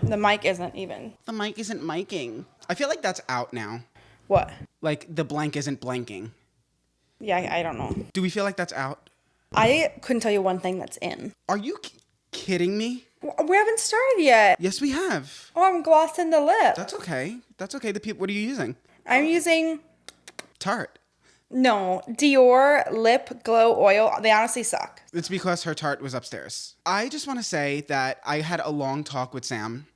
The mic isn't even. The mic isn't miking. I feel like that's out now. What? Like, the blank isn't blanking. Yeah, I don't know. Do we feel like that's out? I couldn't tell you one thing that's in. Are you kidding me? We haven't started yet. Yes, we have. Oh, I'm glossing the lip. That's okay. That's okay. The people. What are you using? I'm using Tarte. No, Dior Lip Glow Oil. They honestly suck. It's because her Tarte was upstairs. I just want to say that I had a long talk with Sam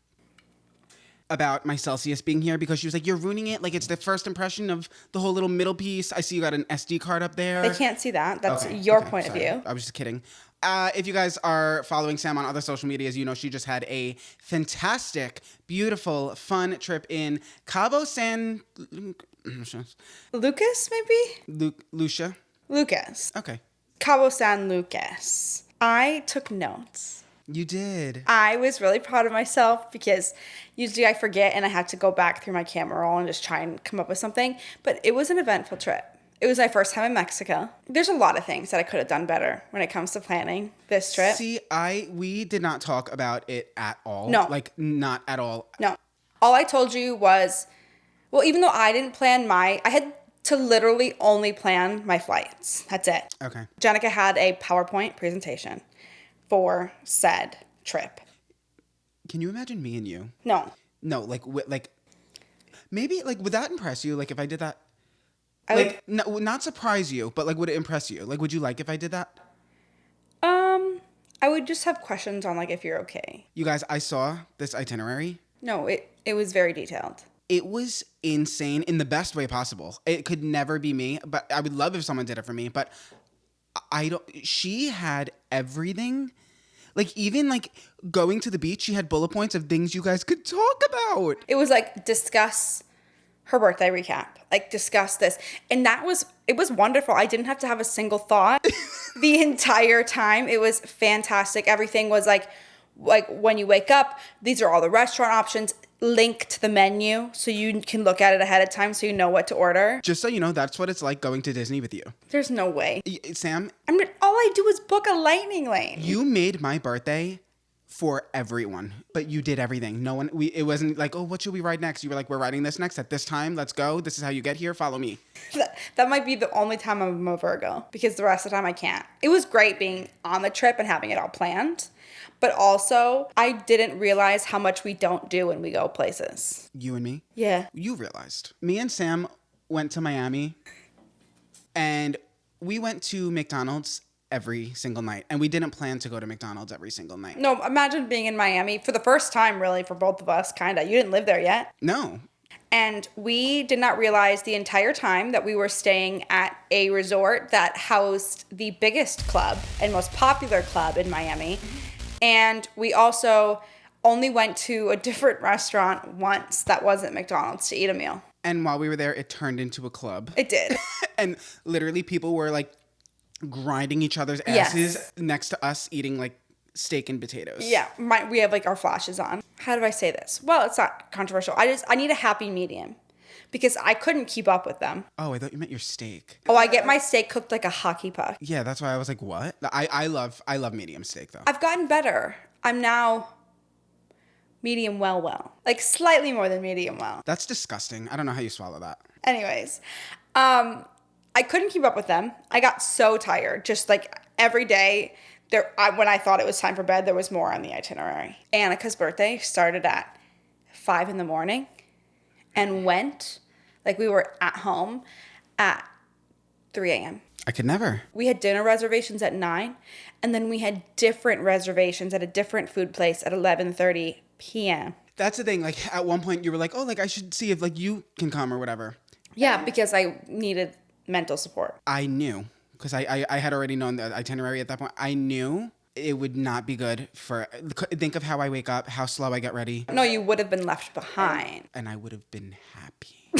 about my Celsius being here because she was like, you're ruining it. Like, it's the first impression of the whole little middle piece. I see you got an SD card up there. They can't see that. That's your point sorry. of view. I was just kidding. If you guys are following Sam on other social medias, you know she just had a fantastic, beautiful, fun trip in Cabo San... Lucas, maybe? Lucia? Lucas. Okay. Cabo San Lucas. I took notes. You did. I was really proud of myself because usually I forget and I have to go back through my camera roll and just try and come up with something. But it was an eventful trip. It was my first time in Mexico. There's a lot of things that I could have done better when it comes to planning this trip. See, we did not talk about it at all. No. Like, not at all. No. All I told you was, well, even though I didn't plan I had to literally only plan my flights. That's it. Okay. Jenica had a PowerPoint presentation for said trip. Can you imagine me and you? No. No, like maybe, like, would that impress you? Like, if I did that? No, not surprise you, but, like, would it impress you? Like, would you like if I did that? I would just have questions on, like, if you're okay. You guys, I saw this itinerary. No, it was very detailed. It was insane in the best way possible. It could never be me, but I would love if someone did it for me, but she had everything. Like, even, like, going to the beach, she had bullet points of things you guys could talk about. It was like, discuss her birthday recap. Like, discuss this. And it was wonderful. I didn't have to have a single thought the entire time. It was fantastic. Everything was like when you wake up, these are all the restaurant options. Link to the menu so you can look at it ahead of time so you know what to order. Just so you know, that's what it's like going to Disney with you. There's no way. Sam? All I do is book a lightning lane. You made my birthday for everyone, but you did everything. It wasn't like, oh, what should we ride next? You were like, we're riding this next at this time. Let's go. This is how you get here. Follow me. That might be the only time I'm a Virgo because the rest of the time I can't. It was great being on the trip and having it all planned. But also, I didn't realize how much we don't do when we go places. You and me? Yeah. You realized. Me and Sam went to Miami, and we went to McDonald's every single night. And we didn't plan to go to McDonald's every single night. No, imagine being in Miami for the first time, really, for both of us, kind of. You didn't live there yet. No. And we did not realize the entire time that we were staying at a resort that housed the biggest club and most popular club in Miami. And we also only went to a different restaurant once that wasn't McDonald's to eat a meal. And while we were there, it turned into a club. It did. And literally people were like grinding each other's asses next to us eating like steak and potatoes. Yeah. We have like our flashes on. How do I say this? Well, it's not controversial. I need a happy medium because I couldn't keep up with them. Oh, I thought you meant your steak. Oh, I get my steak cooked like a hockey puck. Yeah, that's why I was like, what? I love medium steak though. I've gotten better. I'm now medium well. Like slightly more than medium well. That's disgusting. I don't know how you swallow that. Anyways, I couldn't keep up with them. I got so tired. Just like every day, when I thought it was time for bed, there was more on the itinerary. Annika's birthday started at 5 a.m. and went, like we were at home at 3 a.m. I could never. We had dinner reservations at 9, and then we had different reservations at a different food place at 11:30 p.m. That's the thing. Like at one point you were like, oh, like I should see if like you can come or whatever. Yeah, because I needed mental support. I knew because I had already known the itinerary at that point. I knew it would not be good for, think of how I wake up, how slow I get ready. No, you would have been left behind. And I would have been happy.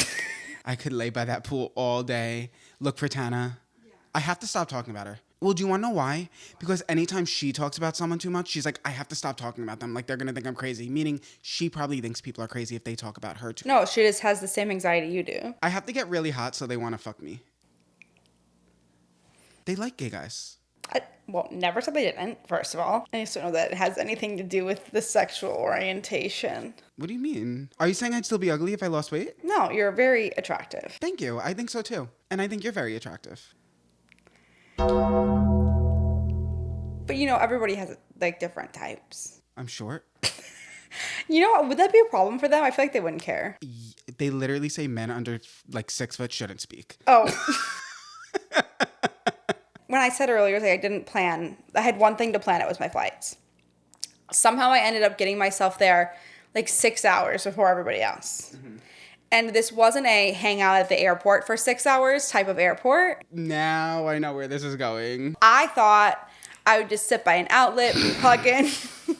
I could lay by that pool all day, look for Tana. Yeah. I have to stop talking about her. Well, do you want to know why? Because anytime she talks about someone too much, she's like, I have to stop talking about them. Like, they're going to think I'm crazy. Meaning, she probably thinks people are crazy if they talk about her too. No, she just has the same anxiety you do. I have to get really hot so they want to fuck me. They like gay guys. Well, never said they didn't, first of all. I just don't know that it has anything to do with the sexual orientation. What do you mean? Are you saying I'd still be ugly if I lost weight? No, you're very attractive. Thank you. I think so too. And I think you're very attractive. But everybody has like different types. I'm short. You know what? Would that be a problem for them? I feel like they wouldn't care. They literally say men under like 6 foot shouldn't speak. Oh. When I said earlier, like, I had one thing to plan, it was my flights. Somehow I ended up getting myself there like 6 hours before everybody else. Mm-hmm. And this wasn't a hang out at the airport for 6 hours type of airport. Now I know where this is going. I thought I would just sit by an outlet, plug in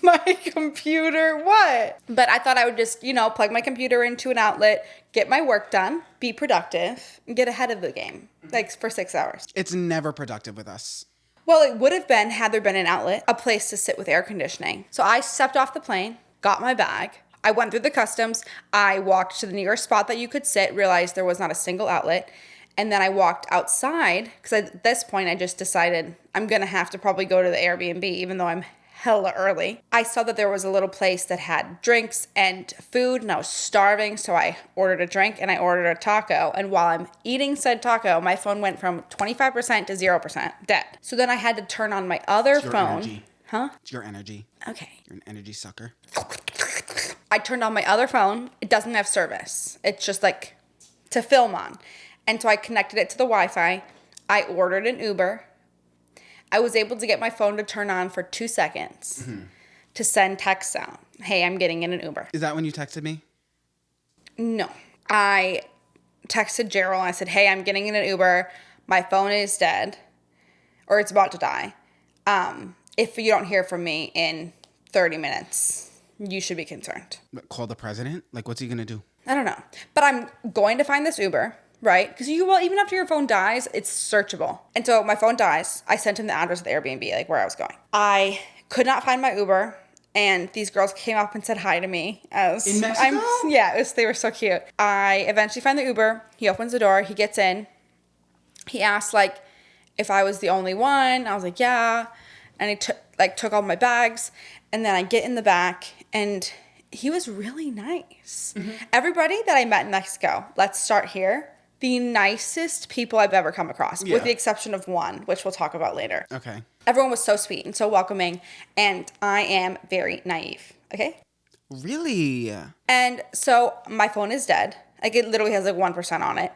my computer. What? But I thought I would just, plug my computer into an outlet, get my work done, be productive, and get ahead of the game, like for 6 hours. It's never productive with us. Well, it would have been had there been an outlet, a place to sit with air conditioning. So I stepped off the plane, got my bag. I went through the customs. I walked to the nearest spot that you could sit, realized there was not a single outlet. And then I walked outside because at this point I just decided I'm going to have to probably go to the Airbnb even though I'm hella early. I saw that there was a little place that had drinks and food and I was starving. So I ordered a drink and I ordered a taco. And while I'm eating said taco, my phone went from 25% to 0% dead. So then I had to turn on my other phone. Energy. Huh? It's your energy. Okay. You're an energy sucker. I turned on my other phone. It doesn't have service. It's just like to film on. And so I connected it to the Wi-Fi. I ordered an Uber. I was able to get my phone to turn on for 2 seconds to send text out. Hey, I'm getting in an Uber. Is that when you texted me? No. I texted Gerald and I said, hey, I'm getting in an Uber. My phone is dead or it's about to die. If you don't hear from me in 30 minutes, you should be concerned. Call the president? Like, what's he going to do? I don't know. But I'm going to find this Uber. Right? Because even after your phone dies, it's searchable. And so my phone dies. I sent him the address of the Airbnb, like where I was going. I could not find my Uber. And these girls came up and said hi to me. In Mexico? They were so cute. I eventually find the Uber. He opens the door. He gets in. He asked, like, if I was the only one. I was like, yeah. And he took all my bags. And then I get in the back and he was really nice. Mm-hmm. Everybody that I met in Mexico, let's start here. The nicest people I've ever come across, with the exception of one, which we'll talk about later. Okay. Everyone was so sweet and so welcoming, and I am very naive, okay? Really? And so my phone is dead. Like, it literally has like 1% on it.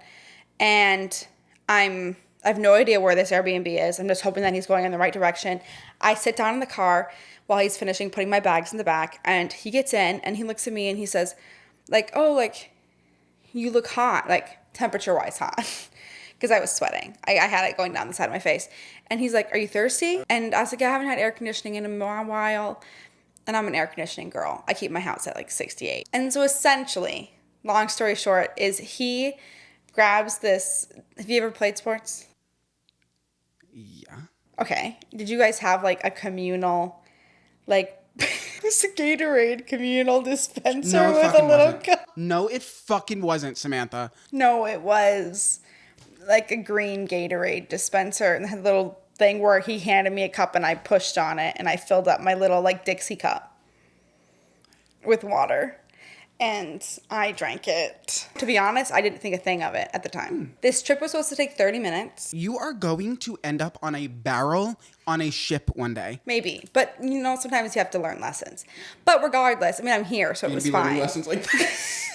And I have no idea where this Airbnb is. I'm just hoping that he's going in the right direction. I sit down in the car while he's finishing putting my bags in the back, and he gets in, and he looks at me, and he says, like, oh, like, you look hot, like, temperature-wise hot, because I was sweating. I had it going down the side of my face. And he's like, are you thirsty? And I was like, I haven't had air conditioning in a while, and I'm an air conditioning girl. I keep my house at like 68. And so essentially, long story short, is he grabs this. Have you ever played sports? Yeah. Okay. Did you guys have like a communal, like, it's a Gatorade communal dispenser with a little cup? No, it fucking wasn't, Samantha. No, it was like a green Gatorade dispenser and had a little thing where he handed me a cup and I pushed on it and I filled up my little like Dixie cup with water. And I drank it. To be honest, I didn't think a thing of it at the time. This trip was supposed to take 30 minutes. You are going to end up on a barrel on a ship one day. Maybe. But, sometimes you have to learn lessons. But regardless, I mean, I'm here, so it was fine. Lessons like this.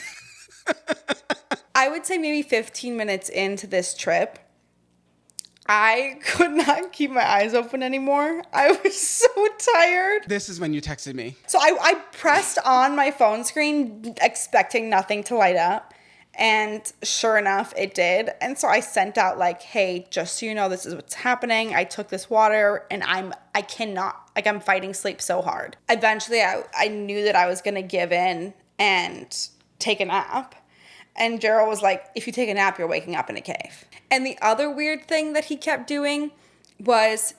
I would say maybe 15 minutes into this trip, I could not keep my eyes open anymore. I was so tired. This is when you texted me. So I pressed on my phone screen expecting nothing to light up. And sure enough, it did. And so I sent out like, hey, just so you know, this is what's happening. I took this water and I'm fighting sleep so hard. Eventually, I knew that I was going to give in and take a nap. And Gerald was like, if you take a nap, you're waking up in a cave. And the other weird thing that he kept doing was,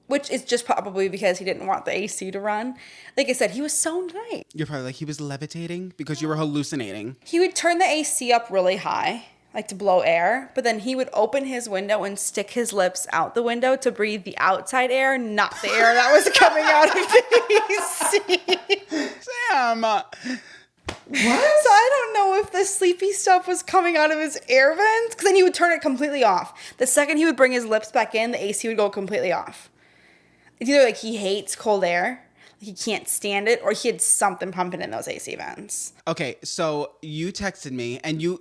which is just probably because he didn't want the AC to run. Like I said, he was so nice. You're probably like, he was levitating because you were hallucinating. He would turn the AC up really high like to blow air, but then he would open his window and stick his lips out the window to breathe the outside air, not the air that was coming out of the AC. Sam! What? So I don't know if the sleepy stuff was coming out of his air vents, because then he would turn it completely off. The second he would bring his lips back in, the AC would go completely off. It's either like he hates cold air, he can't stand it, or he had something pumping in those AC vents. Okay, so you texted me, and you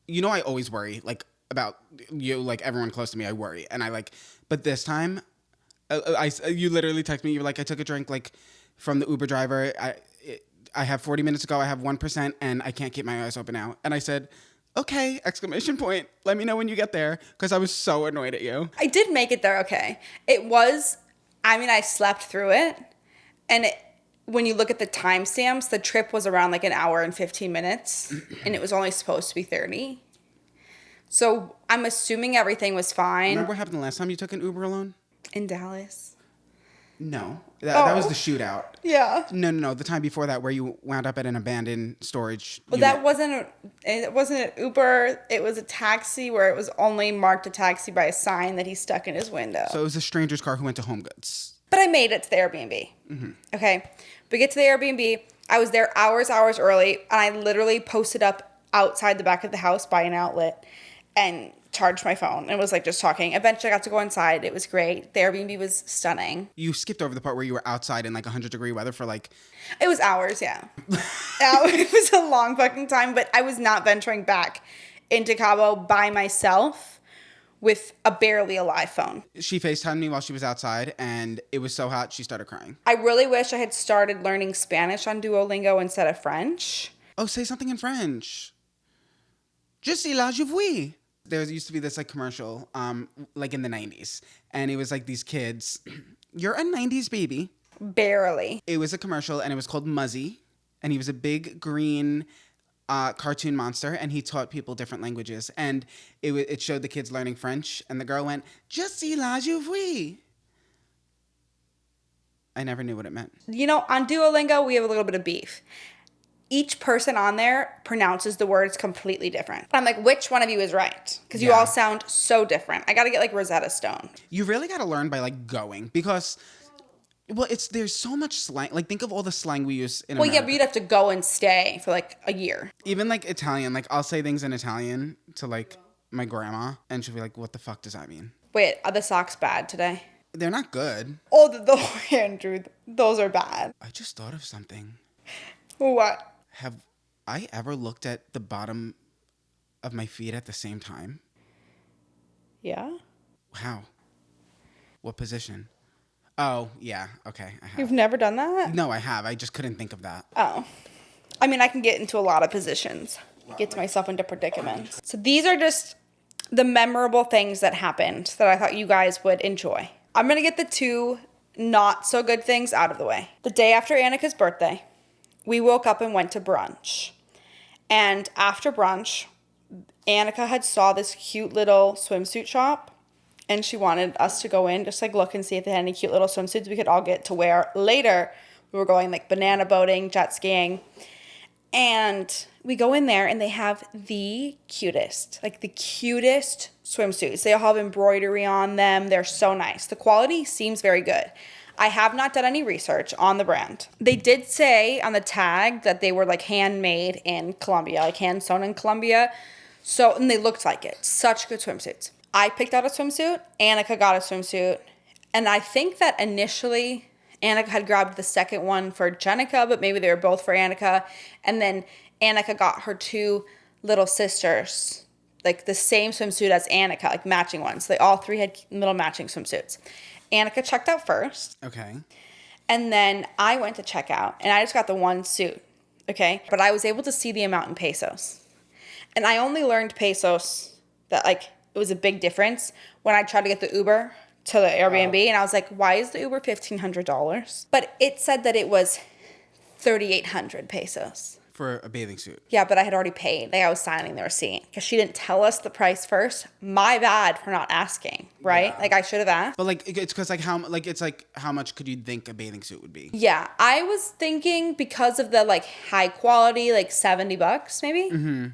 know I always worry, like, about you, like, everyone close to me, I worry. And I, like, but this time, you literally texted me, you were like, I took a drink, like, from the Uber driver, I have 40 minutes to go, I have 1%, and I can't keep my eyes open now. And I said, okay, exclamation point, let me know when you get there, because I was so annoyed at you. I did make it there okay. It was, I mean, I slept through it, and when you look at the timestamps, the trip was around like an hour and 15 minutes, and it was only supposed to be 30. So I'm assuming everything was fine. Remember what happened the last time you took an Uber alone? In Dallas. No. That was the shootout. Yeah. No. The time before that where you wound up at an abandoned storage Well, unit. it wasn't an Uber. It was a taxi where it was only marked a taxi by a sign that he stuck in his window. So it was a stranger's car who went to Home Goods. But I made it to the Airbnb. Mm-hmm. Okay. We get to the Airbnb. I was there hours early, and I literally posted up outside the back of the house by an outlet and charged my phone and was like just talking. Eventually I got to go inside. It was great. The Airbnb was stunning. You skipped over the part where you were outside in like 100-degree weather for like... It was hours, yeah. It was a long fucking time, but I was not venturing back into Cabo by myself with a barely alive phone. She FaceTimed me while she was outside, and it was so hot she started crying. I really wish I had started learning Spanish on Duolingo instead of French. Oh, say something in French. Je suis là, je vois. There used to be this like commercial, like in the 90s. And it was like these kids, you're a 90s baby. Barely. It was a commercial and it was called Muzzy. And he was a big green cartoon monster. And he taught people different languages. And it showed the kids learning French. And the girl went, Je suis là, je vois. I never knew what it meant. You know, on Duolingo, we have a little bit of beef. Each person on there pronounces the words completely different. I'm like, which one of you is right? Because you all sound so different. I got to get like Rosetta Stone. You really got to learn by like going because, well, there's so much slang. Like think of all the slang we use in America. Yeah, but you'd have to go and stay for like a year. Even like Italian, like I'll say things in Italian to like my grandma and she'll be like, what the fuck does that mean? Wait, are the socks bad today? They're not good. Oh, Andrew, those are bad. I just thought of something. What? Have I ever looked at the bottom of my feet at the same time? Yeah. How? What position? Oh, yeah. Okay, I have. You've never done that? No, I have. I just couldn't think of that. Oh. I mean, I can get into a lot of positions. Get myself into predicaments. So these are just the memorable things that happened that I thought you guys would enjoy. I'm going to get the two not so good things out of the way. The day after Annika's birthday, we woke up and went to brunch. And after brunch, Annika had saw this cute little swimsuit shop. And she wanted us to go in, just like look and see if they had any cute little swimsuits we could all get to wear later. We were going like banana boating, jet skiing. And we go in there and they have the cutest swimsuits. They all have embroidery on them. They're so nice. The quality seems very good. I have not done any research on the brand. They did say on the tag that they were like handmade in Colombia, like hand sewn in Colombia. So, and they looked like it. Such good swimsuits. I picked out a swimsuit. Annika got a swimsuit. And I think that initially Annika had grabbed the second one for Jenica, but maybe they were both for Annika. And then Annika got her two little sisters, like the same swimsuit as Annika, like matching ones. They all three had little matching swimsuits. Annika checked out first. Okay. And then I went to check out, and I just got the one suit, okay? But I was able to see the amount in pesos. And I only learned pesos that, like, it was a big difference when I tried to get the Uber to the Airbnb, and I was like, why is the Uber $1,500? But it said that it was 3,800 pesos. For a bathing suit. Yeah, but I had already paid. Like I was signing the receipt because she didn't tell us the price first. My bad for not asking, right? Yeah. Like I should have asked. But like it's because like how much could you think a bathing suit would be? Yeah, I was thinking because of the like high quality, like $70 maybe. Mm-hmm.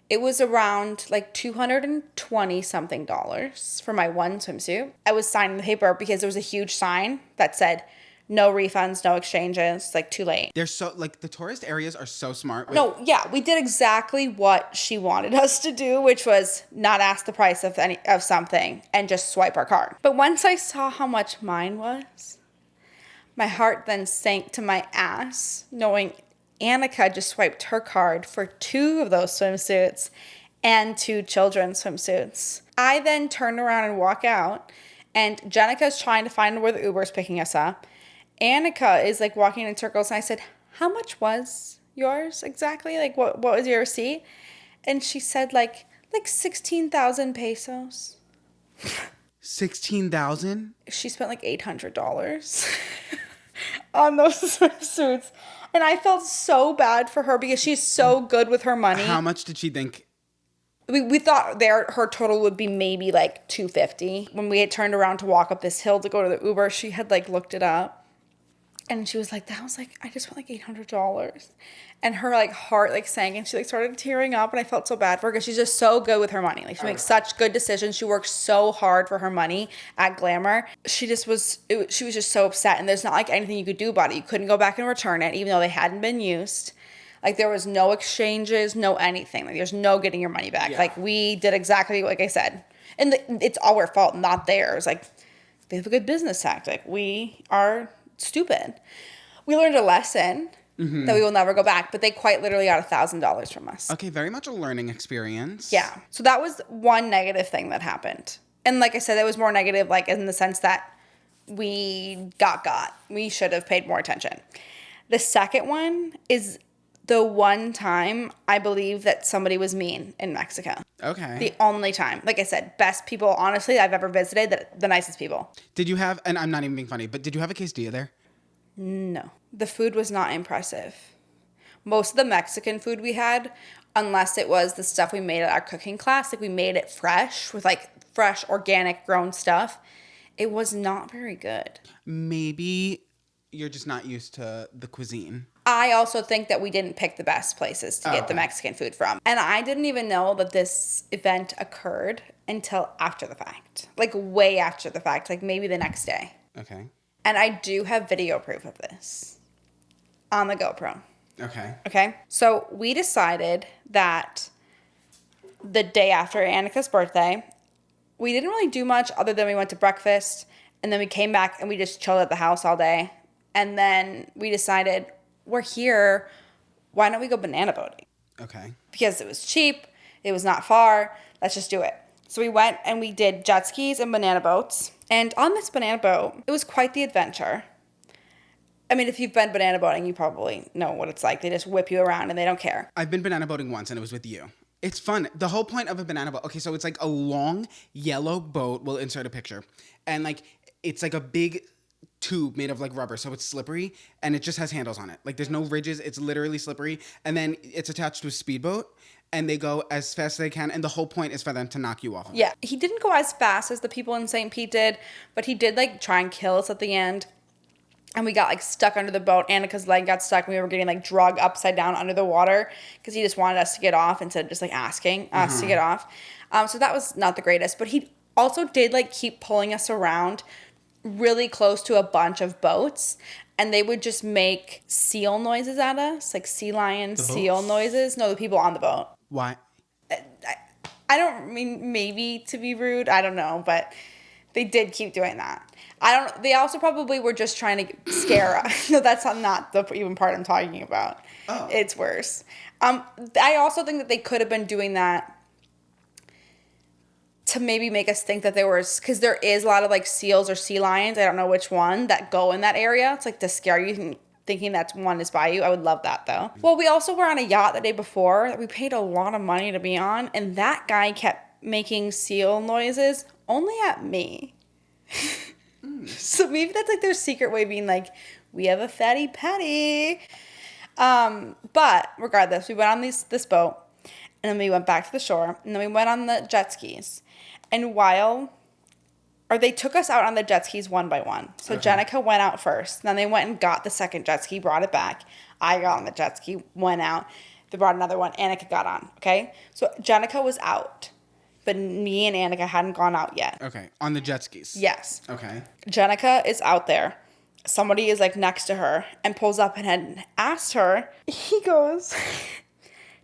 It was around like $220 something for my one swimsuit. I was signing the paper because there was a huge sign that said, no refunds, no exchanges, like too late. They're so, like, the tourist areas are so smart. No, yeah, we did exactly what she wanted us to do, which was not ask the price of something and just swipe our card. But once I saw how much mine was, my heart then sank to my ass, knowing Annika just swiped her card for 2 of those swimsuits and 2 children's swimsuits. I then turn around and walk out, and Jenica's trying to find where the Uber's picking us up. Annika is like walking in circles, and I said, how much was yours exactly? Like, what was your receipt? And she said like 16,000 pesos. 16,000? She spent like $800 on those swimsuits. And I felt so bad for her because she's so good with her money. How much did she think? We thought her total would be maybe like $250. When we had turned around to walk up this hill to go to the Uber, she had like looked it up. And she was like, I just spent like $800. And her like heart like sank, and she like started tearing up, and I felt so bad for her because she's just so good with her money. Like, she makes such good decisions. She works so hard for her money at Glamour. She was just so upset, and there's not like anything you could do about it. You couldn't go back and return it, even though they hadn't been used. Like, there was no exchanges, no anything. Like, there's no getting your money back. Yeah. Like, we did exactly like I said. And it's all our fault, not theirs. Like, they have a good business tactic. We are stupid. We learned a lesson that we will never go back, but they quite literally got $1,000 from us. Okay, very much a learning experience. Yeah. So that was one negative thing that happened. And like I said, it was more negative, like, in the sense that we got. We should have paid more attention. The second one is the one time I believe that somebody was mean in Mexico. Okay. The only time. Like I said, best people, honestly, I've ever visited, the nicest people. Did you have, and I'm not even being funny, but did you have a quesadilla there? No. The food was not impressive. Most of the Mexican food we had, unless it was the stuff we made at our cooking class, like we made it fresh with like fresh, organic, grown stuff, it was not very good. Maybe you're just not used to the cuisine. I also think that we didn't pick the best places to get the Mexican food from. And I didn't even know that this event occurred until after the fact. Like, way after the fact. Like, maybe the next day. Okay. And I do have video proof of this on the GoPro. Okay. So we decided that the day after Annika's birthday, we didn't really do much other than we went to breakfast, and then we came back and we just chilled at the house all day. And then we decided, we're here, why don't we go banana boating? Okay. Because it was cheap, it was not far, let's just do it. So we went and we did jet skis and banana boats. And on this banana boat, it was quite the adventure. I mean, if you've been banana boating, you probably know what it's like. They just whip you around and they don't care. I've been banana boating once, and it was with you. It's fun. The whole point of a banana boat, okay, so it's like a long yellow boat. We'll insert a picture. And like, it's like a big tube made of like rubber, so it's slippery, and it just has handles on it. Like, there's no ridges. It's literally slippery. And then it's attached to a speedboat, and they go as fast as they can, and the whole point is for them to knock you off of it. Yeah, he didn't go as fast as the people in St. Pete did, but he did like try and kill us at the end. And we got like stuck under the boat. Annika's leg got stuck, and we were getting like dragged upside down under the water because he just wanted us to get off instead of just like asking us to get off. So that was not the greatest, but he also did like keep pulling us around really close to a bunch of boats, and they would just make seal noises at us, like sea lion seal noises. No, the people on the boat. Why? I don't mean maybe to be rude. I don't know, but they did keep doing that. They also probably were just trying to scare us. No, that's not the even part I'm talking about. Oh. It's worse. I also think that they could have been doing that to maybe make us think that there was, because there is a lot of like seals or sea lions, I don't know which one, that go in that area. It's like to scare you thinking that one is by you. I would love that though. Well, we also were on a yacht the day before that we paid a lot of money to be on, and that guy kept making seal noises only at me. So maybe that's like their secret way of being like, we have a fatty patty. But regardless, we went on this boat, and then we went back to the shore, and then we went on the jet skis. And they took us out on the jet skis one by one. So Jenica went out first. Then they went and got the second jet ski, brought it back. I got on the jet ski, went out. They brought another one. Annika got on, okay? So Jenica was out, but me and Annika hadn't gone out yet. Okay, on the jet skis. Yes. Okay. Jenica is out there. Somebody is like next to her and pulls up and had asked her. He goes,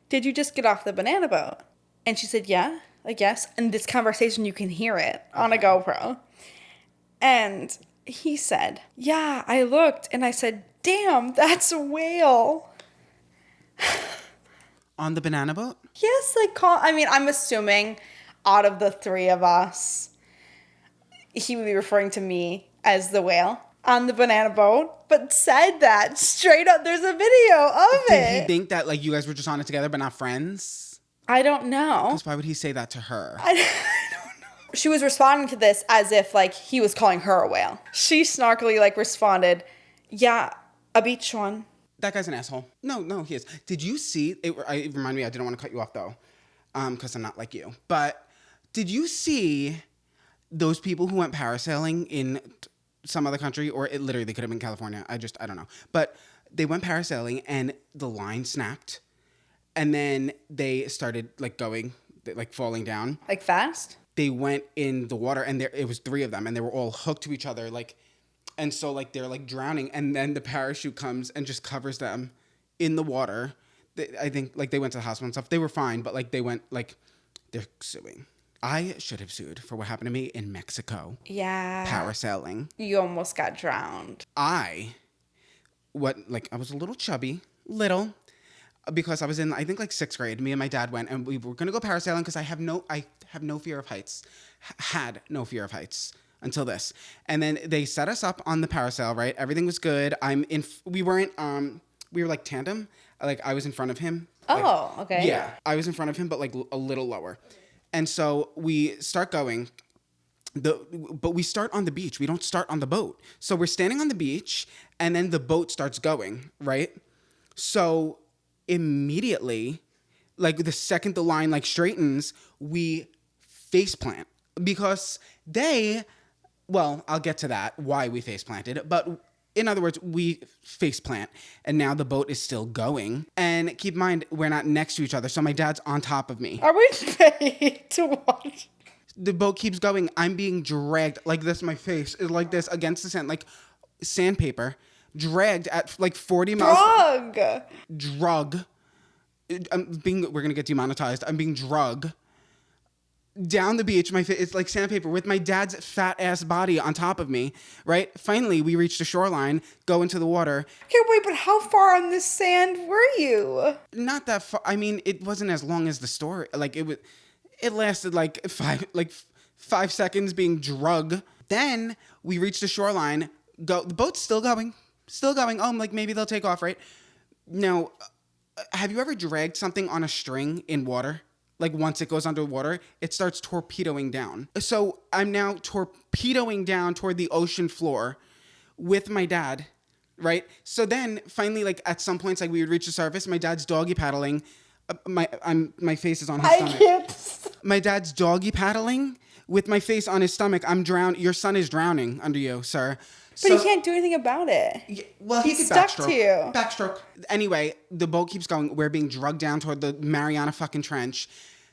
"Did you just get off the banana boat?" And she said, "Yeah, I guess." And this conversation, you can hear it on a GoPro. And he said, "Yeah, I looked." And I said, "Damn, that's a whale." On the banana boat? Yes, I'm assuming out of the three of us, he would be referring to me as the whale on the banana boat, but said that straight up. There's a video of it. Did he think that like you guys were just on it together but not friends? I don't know. Because why would he say that to her? I don't know. She was responding to this as if like he was calling her a whale. She snarkily like responded, "Yeah, a beach one." That guy's an asshole. No, he is. Did you see, it reminded me, I didn't want to cut you off though, because I'm not like you. But did you see those people who went parasailing in some other country, or it literally they could have been California. I don't know. But they went parasailing and the line snapped and then they started like falling down. Like fast? They went in the water and it was three of them and they were all hooked to each other. And so like they're like drowning and then the parachute comes and just covers them in the water. I think like they went to the hospital and stuff. They were fine, but like they went like they're suing. I should have sued for what happened to me in Mexico. Yeah. Parasailing. You almost got drowned. I was a little chubby, because I was in, I think like 6th grade. Me and my dad went and we were going to go parasailing because I have no fear of heights. Had no fear of heights until this. And then they set us up on the parasail, right? Everything was good. We were like tandem. Like I was in front of him. Oh, okay. Yeah. I was in front of him, but like a little lower. And so we start going, but we start on the beach. We don't start on the boat. So we're standing on the beach, and then the boat starts going, right? So immediately, like the second the line like straightens, we face plant because I'll get to that, why we face planted, but in other words, we face plant and now the boat is still going. And keep in mind, we're not next to each other. So my dad's on top of me. Are we paid to watch? The boat keeps going. I'm being dragged like this. My face is like this against the sand, like sandpaper, dragged at like 40 miles. Drug. We're going to get demonetized. I'm being drugged down the beach. My face, it's like sandpaper with my dad's fat ass body on top of me, right? Finally, we reach the shoreline, go into the water. Okay, wait, but how far on the sand were you? Not that far. I mean, it wasn't as long as the story. Like it lasted like 5 seconds being drugged. Then we reach the shoreline, the boat's still going. Oh, like maybe they'll take off, right? Now, have you ever dragged something on a string in water? Like once it goes underwater, it starts torpedoing down. So I'm now torpedoing down toward the ocean floor with my dad, right? So then finally, like at some points, like we would reach the surface, my dad's doggy paddling. My face is on his stomach. I can't. My dad's doggy paddling with my face on his stomach. I'm drowned. Your son is drowning under you, sir. But he can't do anything about it. Yeah, well, he's stuck to you. Backstroke. Anyway, the boat keeps going. We're being drugged down toward the Mariana fucking Trench.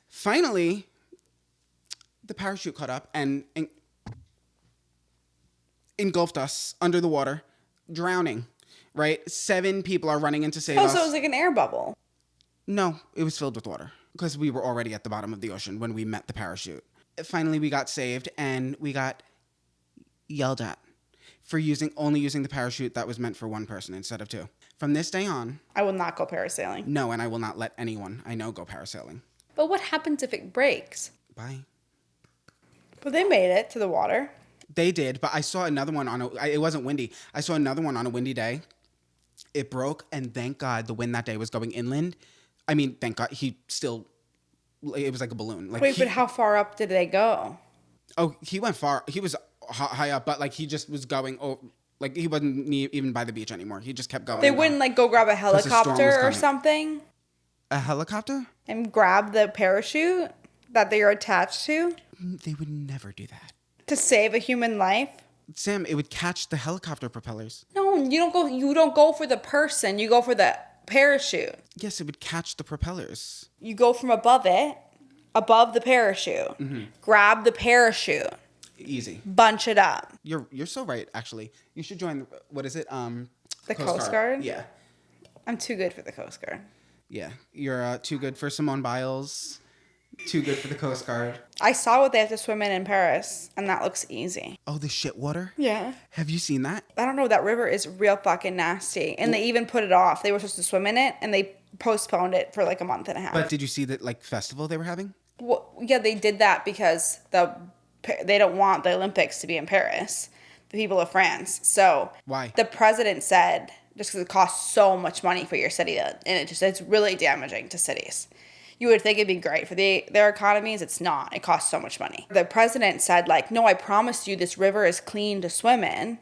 Finally, the parachute caught up and engulfed us under the water, drowning, right? 7 people are running in to save us. Oh, so it was like an air bubble. No, it was filled with water because we were already at the bottom of the ocean when we met the parachute. Finally, we got saved and we got yelled at for only using the parachute that was meant for 1 person instead of 2. From this day on, I will not go parasailing. No, and I will not let anyone I know go parasailing. But what happens if it breaks? Bye. But they made it to the water. They did, but I saw another one it wasn't windy. I saw another one on a windy day. It broke, and thank God the wind that day was going inland. I mean, thank God it was like a balloon. Like, wait, but how far up did they go? Oh, he went far. He was high up, but like he just was going. Oh, like he wasn't even by the beach anymore. He just kept going. They wouldn't like go grab a helicopter or something? A helicopter? And grab the parachute that they are attached to? They would never do that. To save a human life? Sam, it would catch the helicopter propellers. No, you don't go for the person. You go for the parachute. Yes, it would catch the propellers. You go from above it, above the parachute, grab the parachute, Easy. bunch it up. You're so right, actually. You should join, what is it? The Coast Guard? Yeah. I'm too good for the Coast Guard. Yeah. You're too good for Simone Biles. Too good for the Coast Guard. I saw what they have to swim in Paris, and that looks easy. Oh, the shit water? Yeah. Have you seen that? I don't know. That river is real fucking nasty. And they even put it off. They were supposed to swim in it, and they postponed it for like a month and a half. But did you see that like festival they were having? Well, yeah, they did that because they don't want the Olympics to be in Paris, the people of France. So Why? the president said, just because it costs so much money for your city, and it's really damaging to cities. You would think it'd be great for their economies. It's not. It costs so much money. The president said, like, no, I promised you this river is clean to swim in.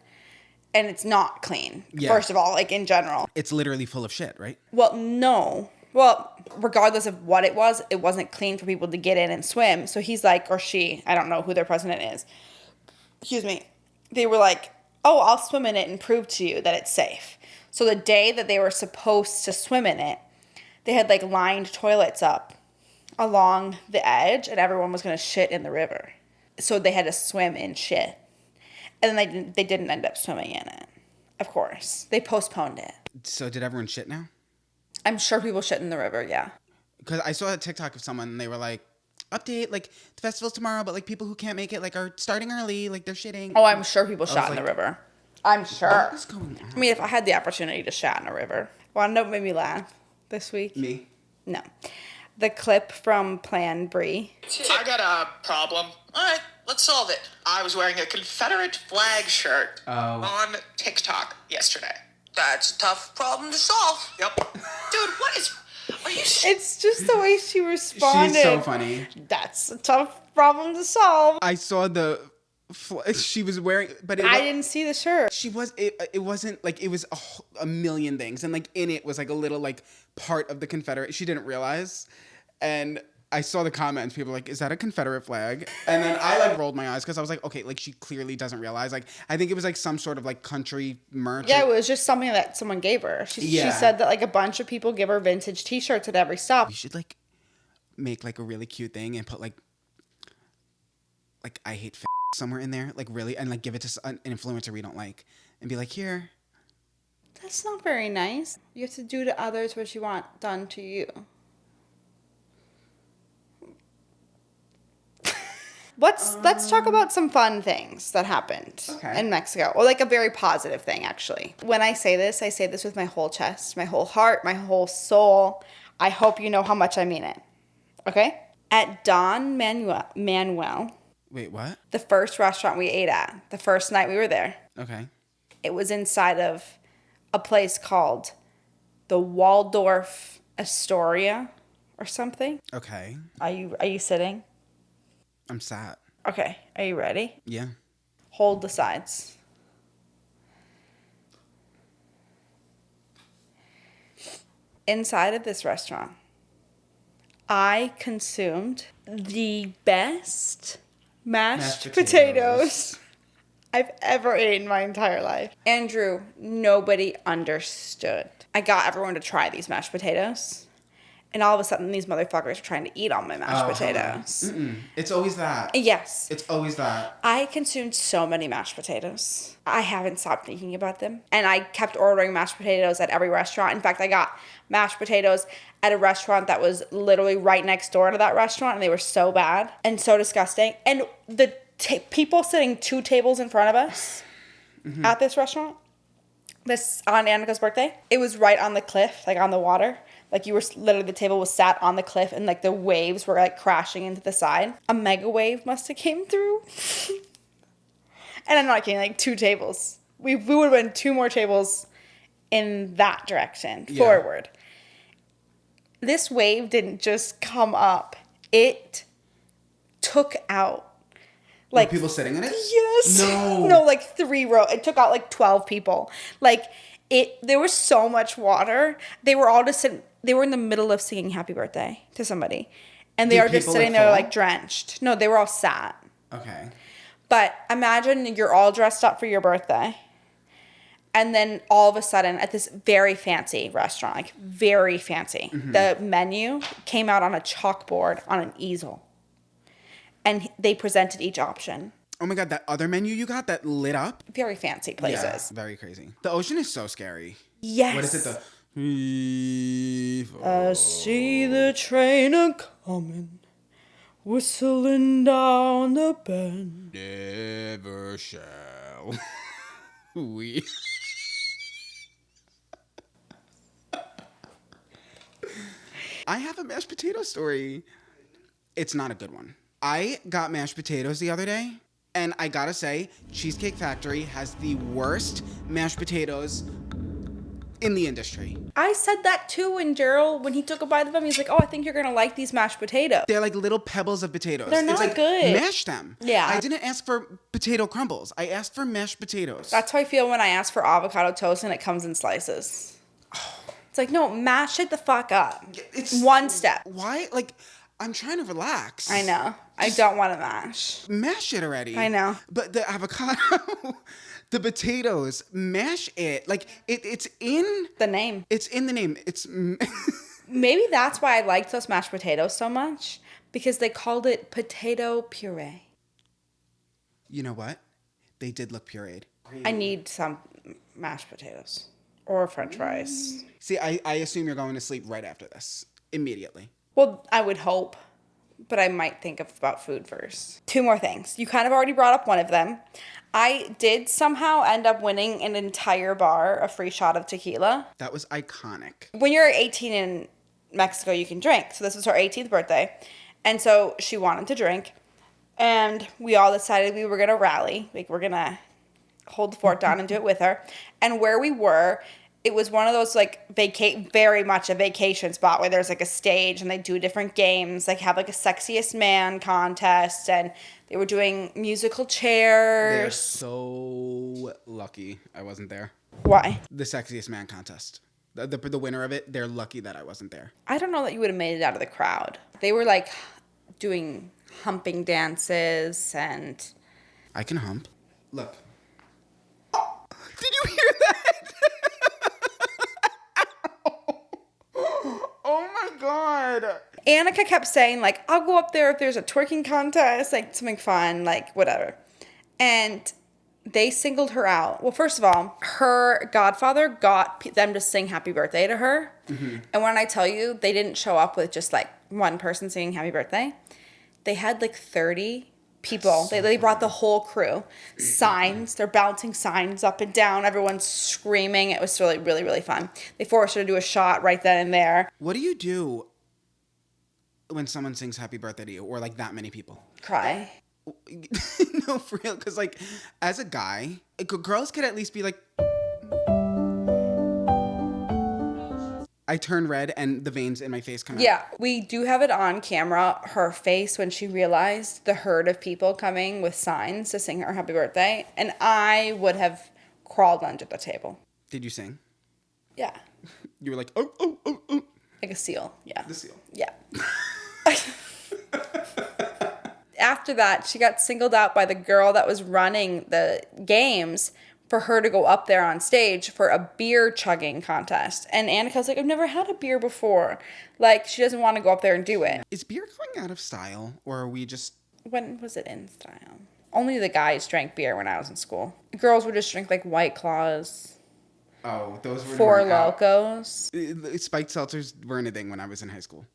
And it's not clean, first of all, like in general. It's literally full of shit, right? Well, no. Well, regardless of what it wasn't clean for people to get in and swim. So he's like, or she, I don't know who their president is. Excuse me. They were like, oh, I'll swim in it and prove to you that it's safe. So the day that they were supposed to swim in it, they had like lined toilets up along the edge and everyone was going to shit in the river. So they had to swim in shit. And then they didn't end up swimming in it. Of course. They postponed it. So did everyone shit now? I'm sure people shit in the river, yeah. Because I saw a TikTok of someone and they were like, update, like the festival's tomorrow, but like people who can't make it like are starting early, like they're shitting. Oh, I'm sure people shot in the river. I'm sure. What is going on? I mean, if I had the opportunity to shat in a river. Want to know what made me laugh this week? Me? No. The clip from Plan Brie. I got a problem. All right, let's solve it. I was wearing a Confederate flag shirt on TikTok yesterday. That's a tough problem to solve. Yep. Dude, what is... Are you... It's just the way she responded. She's so funny. That's a tough problem to solve. I saw she was wearing, but I didn't see the shirt. She was, it wasn't like, it was a million things. And like in it was like a little like part of the Confederate. She didn't realize. And I saw the comments. People were like, is that a Confederate flag? And then I like rolled my eyes because I was like, okay, like she clearly doesn't realize. Like, I think it was like some sort of like country merch. Yeah, it was just something that someone gave her. She said that like a bunch of people give her vintage t-shirts at every stop. You should like make like a really cute thing and put like I hate somewhere in there, like really, and like give it to an influencer we don't like and be like, here. That's not very nice. You have to do to others what you want done to you. Let's talk about some fun things that happened in Mexico. Or like a very positive thing, actually. When I say this with my whole chest, my whole heart, my whole soul. I hope you know how much I mean it. Okay? At Don Manuel. Wait, what? The first restaurant we ate at. The first night we were there. Okay. It was inside of a place called the Waldorf Astoria or something. Okay. Are you sitting? I'm sat. Okay. Are you ready? Yeah. Hold the sides. Inside of this restaurant, I consumed the best mashed potatoes I've ever eaten in my entire life. Andrew, nobody understood. I got everyone to try these mashed potatoes. And all of a sudden, these motherfuckers are trying to eat all my mashed potatoes. It's always that. Yes. It's always that. I consumed so many mashed potatoes. I haven't stopped thinking about them. And I kept ordering mashed potatoes at every restaurant. In fact, I got mashed potatoes at a restaurant that was literally right next door to that restaurant. And they were so bad and so disgusting. And the people sitting 2 tables in front of us at this restaurant, this on Annika's birthday, it was right on the cliff, like on the water. Like you were literally, the table was sat on the cliff and like the waves were like crashing into the side. A mega wave must have came through. And I'm not kidding, like 2 tables. We would have been 2 more tables in that direction, forward. This wave didn't just come up. It took out like... Were people sitting in it? Yes. No. No, like 3 rows. It took out like 12 people. Like there was so much water. They were all just sitting... They were in the middle of singing happy birthday to somebody. And they are just sitting there like drenched. No, they were all sat. Okay. But imagine you're all dressed up for your birthday. And then all of a sudden at this very fancy restaurant, like very fancy, the menu came out on a chalkboard on an easel. And they presented each option. Oh my God, that other menu you got that lit up? Very fancy places. Yeah, very crazy. The ocean is so scary. Yes. What is it? I see the train a-comin', whistling down the bend. Never shall we... I have a mashed potato story. It's not a good one. I got mashed potatoes the other day, and I gotta say, Cheesecake Factory has the worst mashed potatoes in the industry. I said that too when Gerald, when he took a bite of them, he's like, oh, I think you're going to like these mashed potatoes. They're like little pebbles of potatoes. They're not it's like, good. Mash them. Yeah. I didn't ask for potato crumbles. I asked for mashed potatoes. That's how I feel when I ask for avocado toast and it comes in slices. It's like, no, mash it the fuck up. It's one step. Why? Like, I'm trying to relax. I know. I don't want to mash. Mash it already. I know. But the avocado, the potatoes, mash it. Like, it's in... The name. It's in the name. It's... Maybe that's why I liked those mashed potatoes so much. Because they called it potato puree. You know what? They did look pureed. I need some mashed potatoes. Or french fries. See, I assume you're going to sleep right after this. Immediately. Well, I would hope. But I might think about food first. 2 more things. You kind of already brought up one of them. I did somehow end up winning an entire bar, a free shot of tequila. That was iconic. When you're 18 in Mexico, you can drink. So this was her 18th birthday. And so she wanted to drink. And we all decided we were going to rally. Like, we're going to hold the fort down and do it with her. And where we were, it was one of those, like, very much a vacation spot where there's, like, a stage and they do different games. Like, have, like, a sexiest man contest. And they were doing musical chairs. They're so lucky I wasn't there. Why? The sexiest man contest. The winner of it, they're lucky that I wasn't there. I don't know that you would have made it out of the crowd. They were, like, doing humping dances and... I can hump. Look. Did you hear that? Oh my God. Annika kept saying, like, I'll go up there if there's a twerking contest, like, something fun, like, whatever. And they singled her out. Well, first of all, her godfather got them to sing happy birthday to her. Mm-hmm. And when I tell you, they didn't show up with just, like, one person singing happy birthday. They had, like, 30 people. So they brought the whole crew. Signs. They're bouncing signs up and down. Everyone's screaming. It was really, really, really fun. They forced her to do a shot right then and there. What do you do when someone sings happy birthday to you, or like that many people? Cry. No, for real. Because like, as a guy, girls could at least be like... I turn red and the veins in my face come out. Yeah, we do have it on camera, her face when she realized the herd of people coming with signs to sing her happy birthday. And I would have crawled under the table. Did you sing? Yeah. You were like, oh, oh, oh, oh. Like a seal, yeah. The seal. Yeah. After that, she got singled out by the girl that was running the games for her to go up there on stage for a beer chugging contest. And Annika's like, I've never had a beer before. Like, she doesn't want to go up there and do it. Is beer going out of style, or are we just... When was it in style? Only the guys drank beer when I was in school. Girls would just drink, like, White Claws. Oh, those were... Four Locos. Spiked seltzers weren't a thing when I was in high school.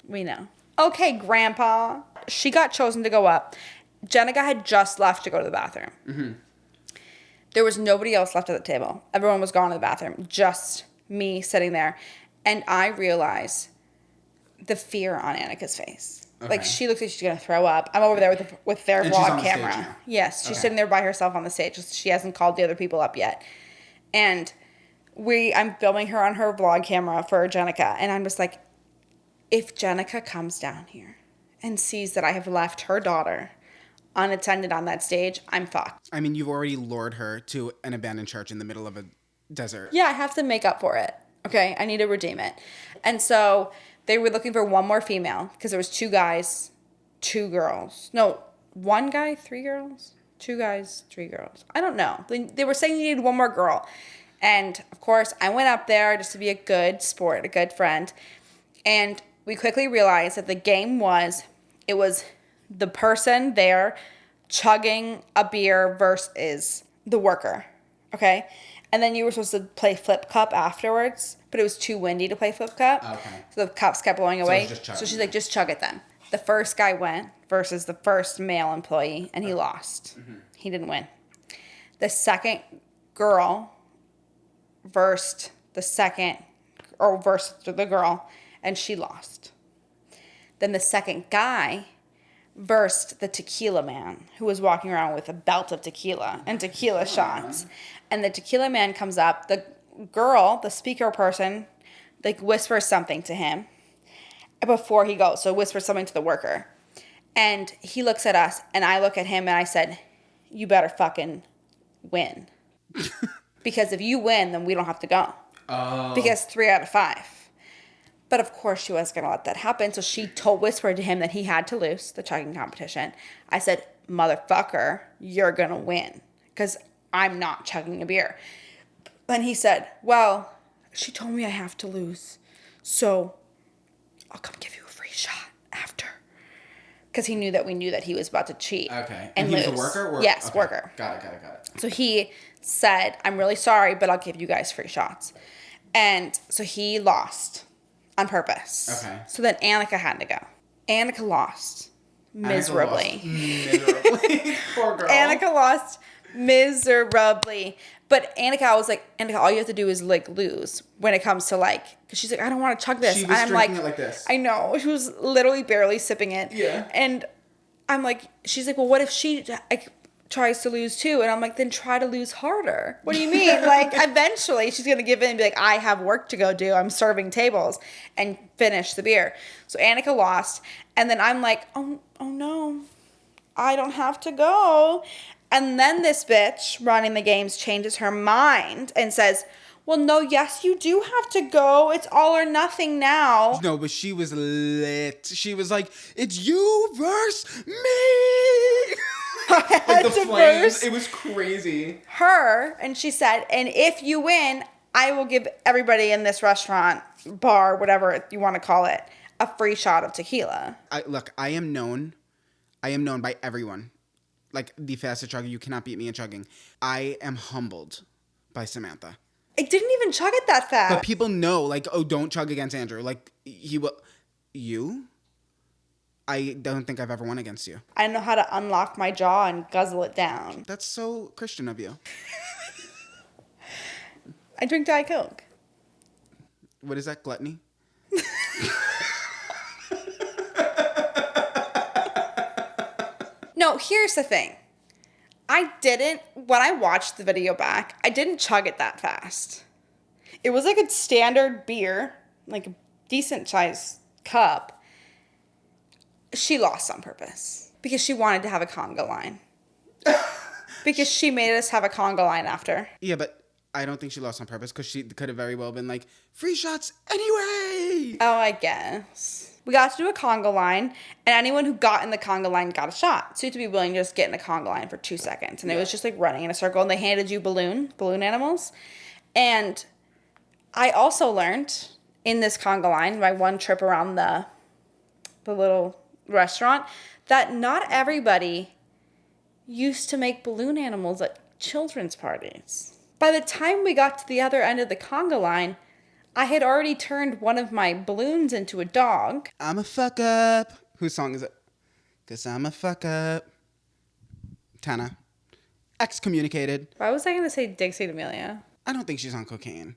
We know. Okay, Grandpa. She got chosen to go up. Jenica had just left to go to the bathroom. Mm-hmm. There was nobody else left at the table. Everyone was gone to the bathroom. Just me sitting there. And I realized the fear on Annika's face. Okay. Like, she looks like she's going to throw up. I'm over there with their vlog camera. Yes, she's sitting there by herself on the stage. She hasn't called the other people up yet. And I'm filming her on her vlog camera for Jenica. And I'm just like, if Jenica comes down here and sees that I have left her daughter unattended on that stage, I'm fucked. I mean, you've already lured her to an abandoned church in the middle of a desert. Yeah, I have to make up for it. Okay, I need to redeem it. And so they were looking for one more female because there was 2 guys, 2 girls. No, 1 guy, 3 girls. 2 guys, 3 girls. I don't know. They were saying you needed 1 more girl. And, of course, I went up there just to be a good sport, a good friend. And we quickly realized that the game was, it was the person there chugging a beer versus the worker, okay? And then you were supposed to play flip cup afterwards, but it was too windy to play flip cup. Okay. So the cups kept blowing away. So she's like, just chug it then. The first guy went versus the first male employee, and he lost. Mm-hmm. He didn't win. The second girl versus the girl, and she lost. Then the second guy versus the tequila man, who was walking around with a belt of tequila and tequila shots. And the tequila man comes up. The girl, the speaker person, like whispers something to him before he goes. So whispers something to the worker. And he looks at us, and I look at him, and I said, you better fucking win. Because if you win, then we don't have to go. Oh. Because 3 out of 5. But of course she wasn't going to let that happen. So she whispered to him that he had to lose the chugging competition. I said, motherfucker, you're going to win. Because I'm not chugging a beer. And he said, well, she told me I have to lose. So I'll come give you a free shot after. Because we knew that he was about to cheat. Okay. And he lose. was a worker? Yes, okay. Worker. Got it. So he said, I'm really sorry, but I'll give you guys free shots. And so he lost on purpose. Okay. So then Annika had to go. Annika lost miserably. Poor girl. Annika lost miserably. But Annika, I was like, Annika, all you have to do is like lose when it comes to like, because she's like, I don't want to chug this. She was and I'm drinking it like this. I know. She was literally barely sipping it. Yeah. And I'm like, she's like, well, what if she like tries to lose too? And I'm like, then try to lose harder. What do you mean? Like, eventually she's going to give in and be like, I have work to go do. I'm serving tables, and finish the beer. So Annika lost. And then I'm like, oh no, I don't have to go. And then this bitch running the games changes her mind and says, well, no, yes, you do have to go. It's all or nothing now. No, but she was lit. She was like, it's you versus me. Like the flames. It was crazy. Her, and she said, and if you win, I will give everybody in this restaurant, bar, whatever you want to call it, a free shot of tequila. I am known by everyone. Like the fastest chugger, you cannot beat me in chugging. I am humbled by Samantha. I didn't even chug it that fast. But people know, like, oh, don't chug against Andrew. Like, he will. You? I don't think I've ever won against you. I know how to unlock my jaw and guzzle it down. That's so Christian of you. I drink Diet Coke. What is that, gluttony? No, here's the thing. When I watched the video back, I didn't chug it that fast. It was like a standard beer, like a decent sized cup. She lost on purpose because she wanted to have a conga line. Because she made us have a conga line after. Yeah, but I don't think she lost on purpose because she could have very well been like, free shots anyway. Oh, I guess. We got to do a conga line, and anyone who got in the conga line got a shot. So you had to be willing to just get in a conga line for 2 seconds. And it was just like running in a circle, and they handed you balloon animals. And I also learned in this conga line, my one trip around the little restaurant, that not everybody used to make balloon animals at children's parties. By the time we got to the other end of the conga line, I had already turned one of my balloons into a dog. I'm a fuck up. Whose song is it? 'Cause I'm a fuck up. Tana. Excommunicated. Why was I going to say Dixie D'Amelio? I don't think she's on cocaine.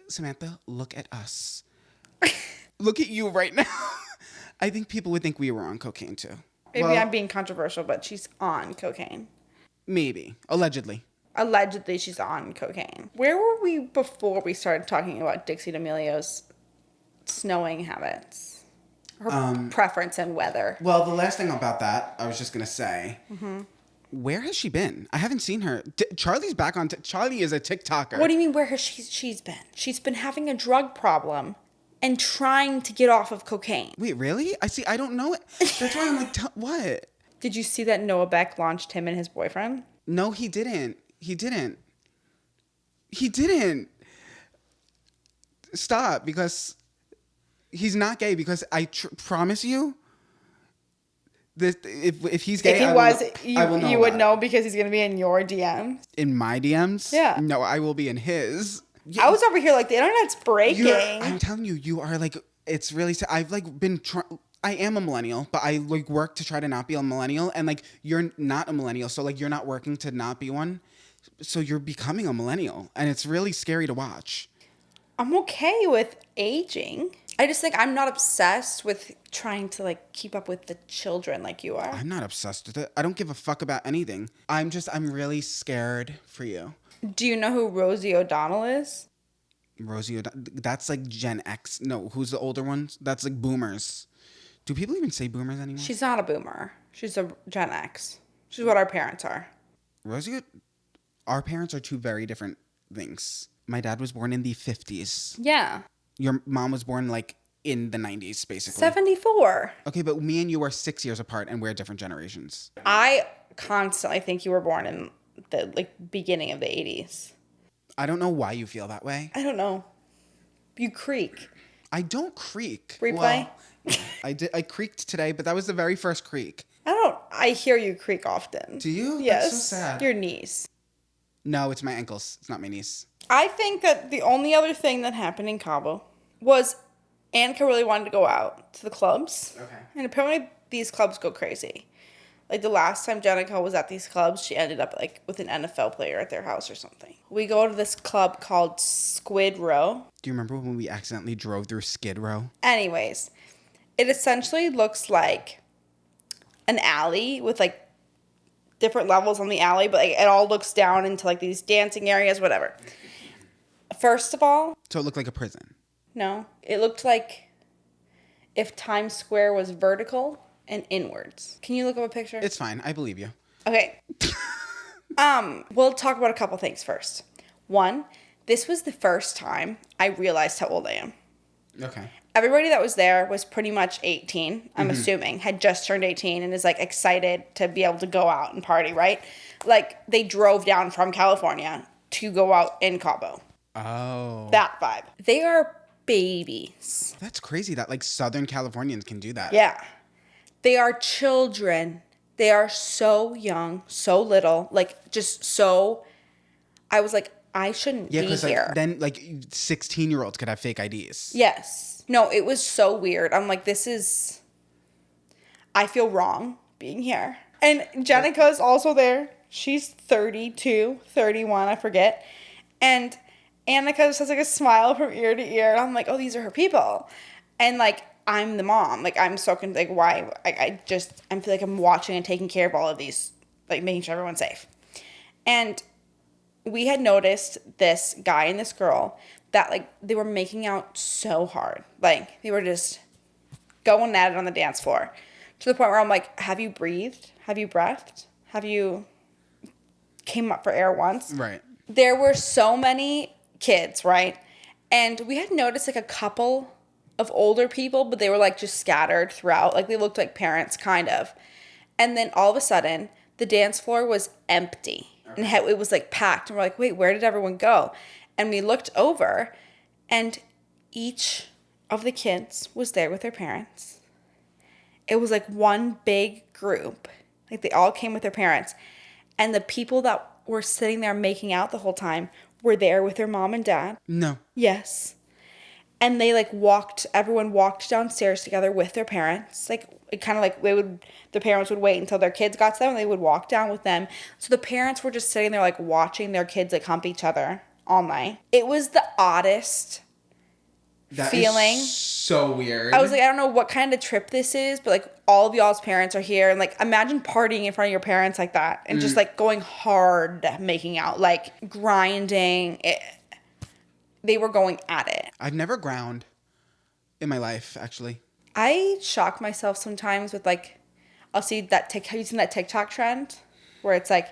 Samantha, look at us. Look at you right now. I think people would think we were on cocaine too. Maybe I'm being controversial, but she's on cocaine. Maybe. Allegedly. Allegedly, she's on cocaine. Where were we before we started talking about Dixie D'Amelio's snowing habits? Her preference in weather. Well, the last thing about that, I was just going to say, where has she been? I haven't seen her. Charlie's back on... Charlie is a TikToker. What do you mean, where has she's been? She's been having a drug problem and trying to get off of cocaine. Wait, really? I don't know it. That's why I'm like, what? Did you see that Noah Beck launched him and his boyfriend? No, he didn't. He didn't. Stop, because he's not gay, because I promise you, this, if he's gay, If he I was, will know you would about know because he's going to be in your DMs. it. In my DMs? Yeah. No, I will be in his. I was over here like, the internet's breaking. I'm telling you, you are like, it's really, I've like been I am a millennial, but I like work to try to not be a millennial, and like you're not a millennial, so like you're not working to not be one, so you're becoming a millennial, and it's really scary to watch. I'm okay with aging. I just think I'm not obsessed with trying to like keep up with the children like you are. I'm not obsessed with it. I don't give a fuck about anything. I'm really scared for you. Do you know who Rosie O'Donnell is? That's like Gen X. No, who's the older ones? That's like boomers. Do people even say boomers anymore? She's not a boomer. She's a Gen X. She's what our parents are. Our parents are two very different things. My dad was born in the 50s. Yeah. Your mom was born like in the 90s, basically. 74. Okay, but me and you are 6 years apart, and we're different generations. I constantly think you were born in the like beginning of the 80s. I don't know why you feel that way. I don't know. You creak. I don't creak. Replay? Well, I creaked today, but that was the very first creak. I hear you creak often. Do you? Yes. That's so sad. Your knees. No, it's my ankles. It's not my knees. I think that the only other thing that happened in Cabo was Annika really wanted to go out to the clubs. Okay. And apparently these clubs go crazy. Like the last time Jenica was at these clubs, she ended up like with an NFL player at their house or something. We go to this club called Squid Row. Do you remember when we accidentally drove through Skid Row? Anyways, it essentially looks like an alley with like different levels on the alley, but like it all looks down into like these dancing areas, whatever. First of all, So it looked like a prison. no, it looked like if Times Square was vertical and inwards. Can you look up a picture? It's fine. I believe you. Okay. We'll talk about a couple things first. One, this was the first time I realized how old I am. Okay. Everybody that was there was pretty much 18, I'm assuming, had just turned 18 and is like excited to be able to go out and party, right? Like they drove down from California to go out in Cabo. Oh. That vibe. They are babies. That's crazy that like Southern Californians can do that. Yeah. They are children. They are so young, so little, like just so. I was like, I shouldn't be here. Like, then like 16-year-olds could have fake IDs. Yes. No, it was so weird. I'm like, I feel wrong being here. And Jenica is also there. She's 32, 31, I forget. And Annika just has like a smile from ear to ear. And I'm like, oh, these are her people. And like, I'm the mom. Like, I'm so like, why? I feel like I'm watching and taking care of all of these, like making sure everyone's safe. And we had noticed this guy and this girl that like they were making out so hard. Like they were just going at it on the dance floor to the point where I'm like, have you breathed? Have you breathed? Have you came up for air once? Right. There were so many kids, right? And we had noticed like a couple of older people, but they were like just scattered throughout. Like they looked like parents kind of. And then all of a sudden the dance floor was empty. And it was like packed. And we're like, wait, where did everyone go? And we looked over and each of the kids was there with their parents. It was like one big group. Like they all came with their parents. And the people that were sitting there making out the whole time were there with their mom and dad. No. Yes. And they like everyone walked downstairs together with their parents. Like it kind of like the parents would wait until their kids got to them and they would walk down with them. So the parents were just sitting there like watching their kids like hump each other all night. It was the oddest feeling. Is so weird. I was like, I don't know what kind of trip this is, but like all of y'all's parents are here. And like imagine partying in front of your parents like that and just like going hard making out, like grinding it. They were going at it. I've never ground in my life, actually. I shock myself sometimes with like, I'll see that have you seen that TikTok trend where it's like,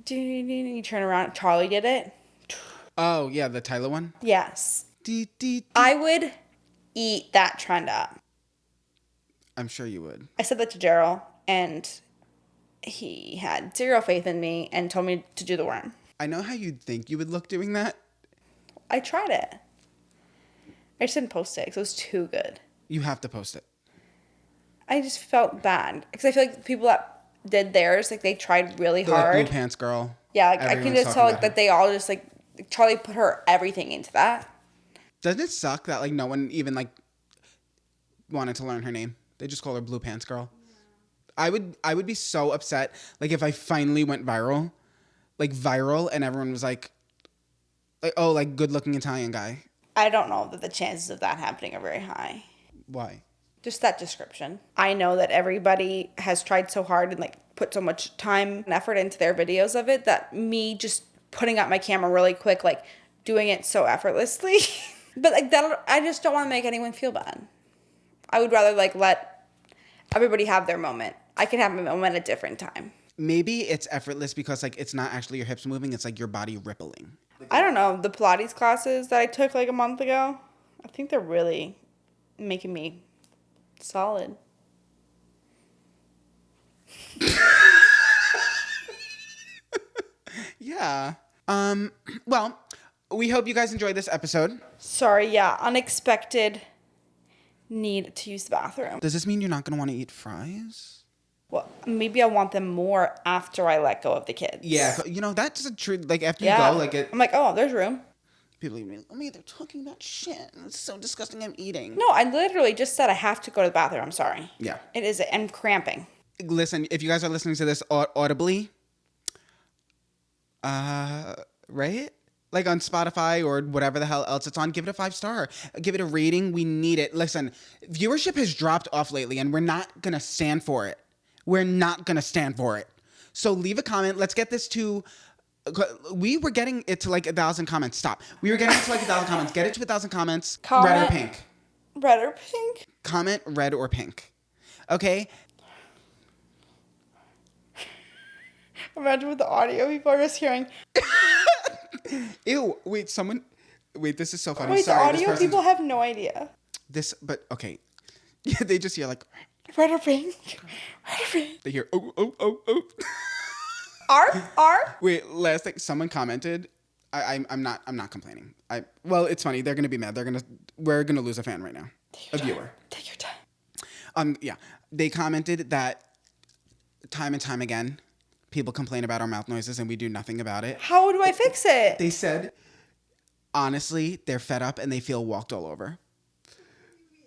you turn around, Charlie did it. Oh, yeah, the Tyler one? Yes. I would eat that trend up. I'm sure you would. I said that to Gerald. and he had zero faith in me and told me to do the worm. I know how you'd think you would look doing that. I tried it. I just didn't post it because it was too good. You have to post it. I just felt bad because I feel like the people that did theirs, like they tried really The hard. blue pants girl. Yeah, like, I can Everyone's just tell talking like about that they all just like Charlie put her everything into that. Doesn't it suck that like no one even like wanted to learn her name? They just call her Blue Pants Girl. I would be so upset like if I finally went viral, and everyone was like oh, like good looking Italian guy. I don't know that the chances of that happening are very high. Why? Just that description. I know that everybody has tried so hard and like put so much time and effort into their videos of it that me just putting up my camera really quick, like doing it so effortlessly. But like that, I just don't want to make anyone feel bad. I would rather like let everybody have their moment. I can have my moment at a different time. Maybe it's effortless because like it's not actually your hips moving, it's like your body rippling. I don't know. The Pilates classes that I took like a month ago, I think they're really making me solid. Yeah. Well, we hope you guys enjoyed this episode. Sorry, yeah. Unexpected need to use the bathroom. Does this mean you're not going to want to eat fries? Well, maybe I want them more after I let go of the kids. Yeah. You know, that's a true, like after you Yeah. go, like I'm like, oh, there's room. people are like, oh my, they're talking about shit. It's so disgusting. I'm eating. No, I literally just said I have to go to the bathroom. I'm sorry. Yeah. It is. I'm cramping. Listen, if you guys are listening to this audibly, right? Like on Spotify or whatever the hell else it's on, give it a 5-star. Give it a rating. We need it. Listen, viewership has dropped off lately and we're not going to stand for it. We're not going to stand for it. So leave a comment. Let's get this to... We were getting it to like 1,000 comments. Stop. We were getting it to like 1,000 comments. Get it to 1,000 comments. Comment. Red or pink. Red or pink? Comment red or pink. Okay? Imagine with the audio, people are just hearing... Ew. Wait, someone... Wait, this is so funny. Wait, Sorry, the audio people have no idea. But okay. Yeah, they just hear like... Red or pink? Red or pink? They hear, oh, oh, oh, oh. R? Wait, last thing, someone commented. I'm not complaining. Well, it's funny. They're gonna be mad. We're gonna lose a fan right now. A viewer. Take your time. Yeah. They commented that time and time again, people complain about our mouth noises and we do nothing about it. How do I fix it? They said, honestly, they're fed up and they feel walked all over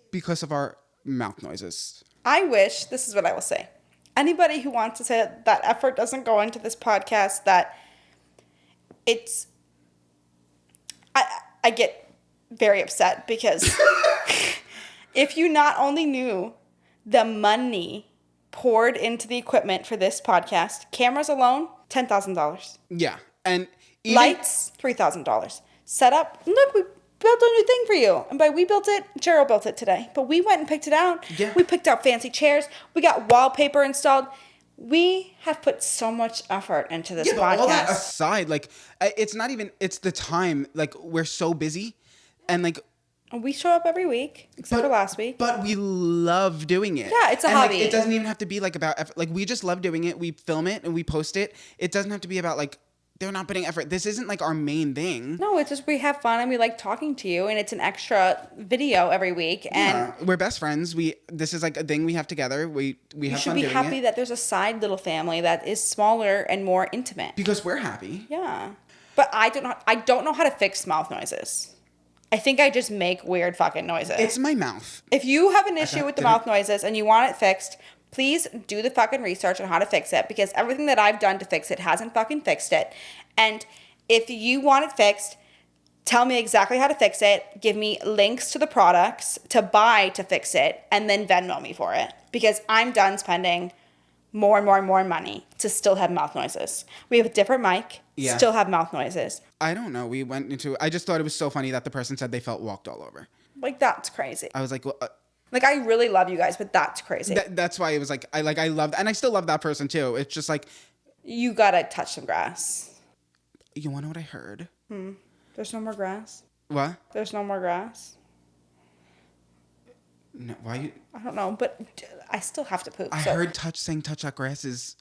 because of our mouth noises. I wish, this is what I will say. Anybody who wants to say that effort doesn't go into this podcast, that it's... I get very upset because if you not only knew the money poured into the equipment for this podcast, cameras alone, $10,000. Yeah. And even, Lights, $3,000. Setup, look, we built a new thing for you. And by we built it, Gerald built it today. But we went and picked it out. Yeah. We picked out fancy chairs. We got wallpaper installed. We have put so much effort into this podcast. But all that aside, like, it's not even, it's the time. Like, we're so busy. And, like... We show up every week, except for last week. But we love doing it. Yeah, it's a hobby. Like, it doesn't even have to be, like, about effort. Like, we just love doing it. We film it and we post it. It doesn't have to be about, like... They're not putting effort. This isn't like our main thing. No, it's just we have fun and we like talking to you, and it's an extra video every week. And yeah, we're best friends. This is like a thing we have together. We have fun doing it. You should be happy that there's a side little family that is smaller and more intimate. Because we're happy. Yeah, but I don't know how to fix mouth noises. I think I just make weird fucking noises. It's my mouth. If you have an issue with the mouth noises and you want it fixed, please do the fucking research on how to fix it, because everything that I've done to fix it hasn't fucking fixed it. And if you want it fixed, tell me exactly how to fix it. Give me links to the products to buy to fix it, and then Venmo me for it, because I'm done spending more and more and more money to still have mouth noises. We have a different mic, still have mouth noises. I don't know. I just thought it was so funny that the person said they felt walked all over. Like, that's crazy. I was like, well... Like, I really love you guys, but that's crazy. That's why it was like, I loved, and I still love that person too. It's just like... You gotta touch some grass. You want to know what I heard? There's no more grass? What? There's no more grass? No, why you? I don't know, but I still have to poop. I so. heard saying touch that grass is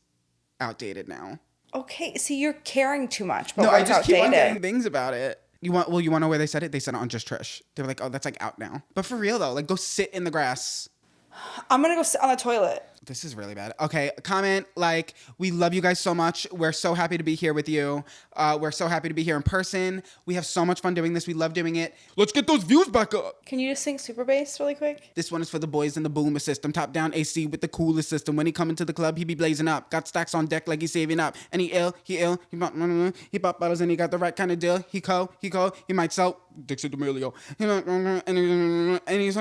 outdated now. Okay, see, you're caring too much. But No, I just outdated. keep on getting things about it. You want to know where they said it? They said it on Just Trish. They were like, oh, that's like out now. But for real though, like go sit in the grass. I'm gonna go sit on the toilet. This is really bad. Okay, comment, like, we love you guys so much. We're so happy to be here with you. We're so happy to be here in person. We have so much fun doing this. We love doing it. Let's get those views back up. Can you just sing Super Bass really quick? This one is for the boys in the boomer system. Top down AC with the coolest system. When he come into the club, he be blazing up. Got stacks on deck like he's saving up. And he ill. He pop bottles and he got the right kind of deal. He might sell Dixie D'Amelio. And he's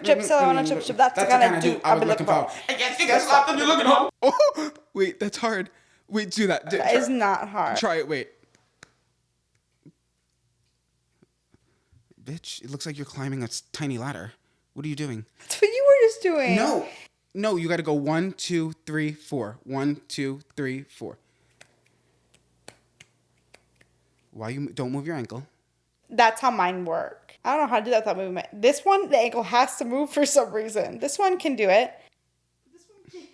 chip, selling on a chip. That's the kind of dude I've been looking for. I guess you guys laughed and you're looking home. Oh, wait, that's hard. Wait, do that. That is not hard. Try it, wait. Bitch, it looks like you're climbing a tiny ladder. What are you doing? That's what you were just doing. No, you gotta go 1, 2, 3, 4. 1, 2, 3, 4. Why you don't move your ankle? That's how mine work. I don't know how to do that without movement. This one, the ankle has to move for some reason. This one can do it. This one can't.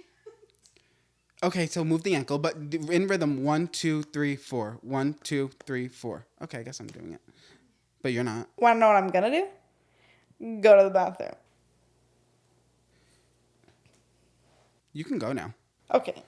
Okay, so move the ankle, but in rhythm. 1, 2, 3, 4. 1, 2, 3, 4. Okay, I guess I'm doing it. But you're not. Want to know what I'm gonna do? Go to the bathroom. You can go now. Okay.